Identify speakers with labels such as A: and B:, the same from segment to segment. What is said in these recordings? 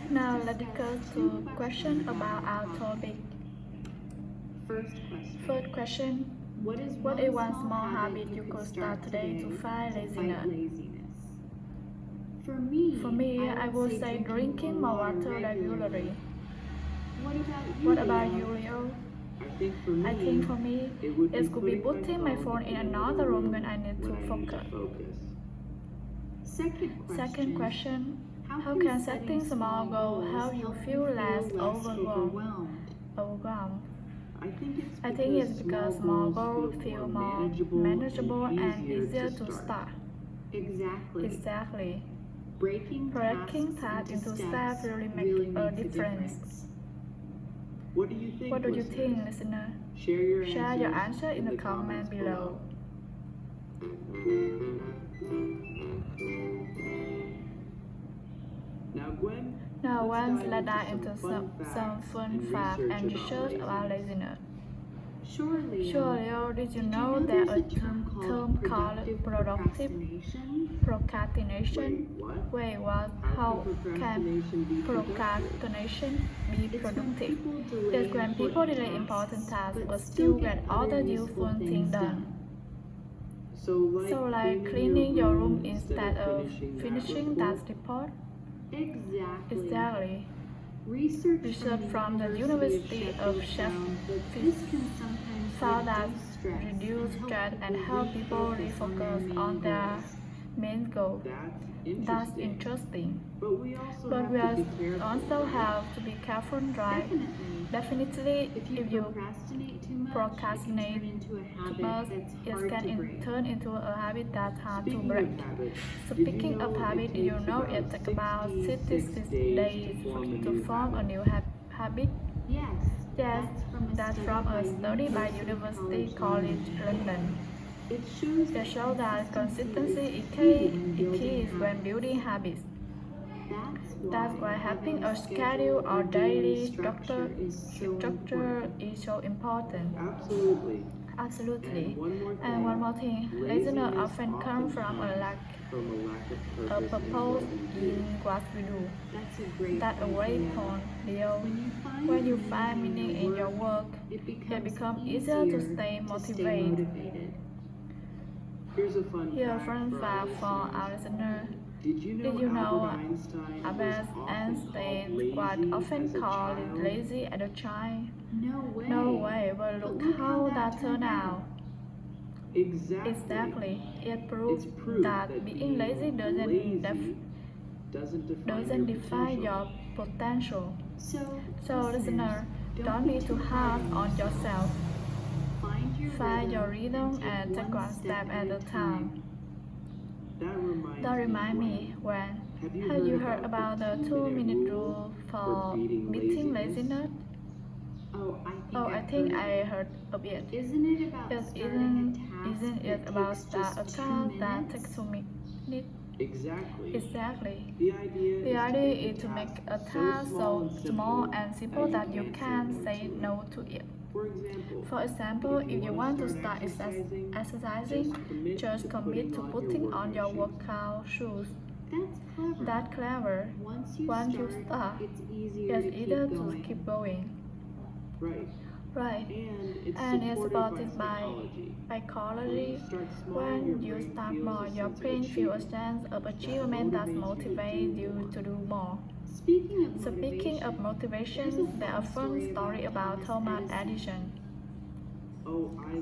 A: Now let's discuss two questions about our topic. First question, what is one small habit you could start today to fight laziness? For me, I would say drinking more water regularly. What about you, Leo? I think for me, it could be putting my phone in another room when I need to focus. Second question, how can setting small goals help you feel less overwhelmed? I think it's because small goals feel more manageable and easier to start. Exactly. Breaking tasks into steps really makes a difference. What do you think, listener? Share your answer in the comment below. Now, once let's dive into some fun facts and research about laziness. Sure, did you know there's a term called productive procrastination? Wait, what? How can procrastination be productive? It's when people delay important tasks but still get other useful things done. So like cleaning your room instead of finishing that report? Exactly. Research from the University of Sheffield found that reduce stress and help people refocus on their main goal. That's interesting. But we also have to be careful, right? Definitely, if you procrastinate too much, it can turn into a habit that's hard to break. Speaking of habit, you know it takes about 66 days to form a new habit. Yes, that's from a study by University College London. It shows that consistency is key when building habits. That's why having a schedule or daily structure is so important. Absolutely. And one more thing, laziness often comes from a lack of purpose in what we do. That's a great point, Leo. When you find meaning in your work, it becomes easier to stay motivated. Here's a fun fact for our listener. Did you know Albert Einstein was often called lazy as a child? No way, but look how that turned out. Exactly. It proves that being lazy doesn't define your potential. So, listener, don't be too hard on yourself. Find your rhythm and take one step at a time. That reminds me, when have you heard about the 2-minute rule for beating laziness? I think I heard of it. Isn't it about start a task that takes 2 minutes? Exactly. The idea is to make a task so small and simple that you can say no to it. For example, if you want to start exercising, just commit to putting on your workout shoes. That's clever. Once you start, it's easier to keep going. Right. And it's supported by psychology. When you start more, your brain feels a sense of achievement that motivates you to do more. Speaking of motivation, there's a fun story about Thomas Edison.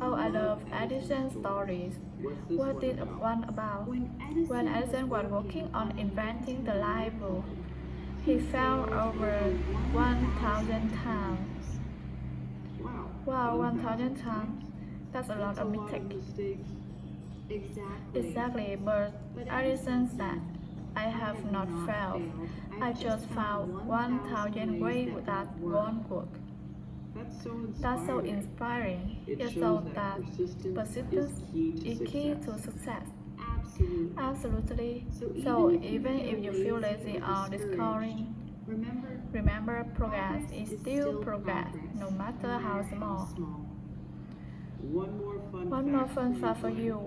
A: I love Edison stories. What did one about? When Edison was working on inventing the light bulb, he fell over 1,000 times. Wow, 1,000 times. That's a lot of mistakes. Exactly, but Edison said, I have not failed. I just found 1,000 ways that won't work. That's so inspiring. It shows that persistence is key to success. Absolutely. So even if you feel lazy or discouraged, remember progress is still progress, no matter how small. One more fun fact for you.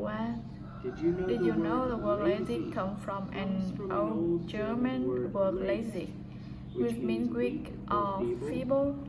A: Did you know the word lazy comes from an old German word lazy, which means weak or feeble?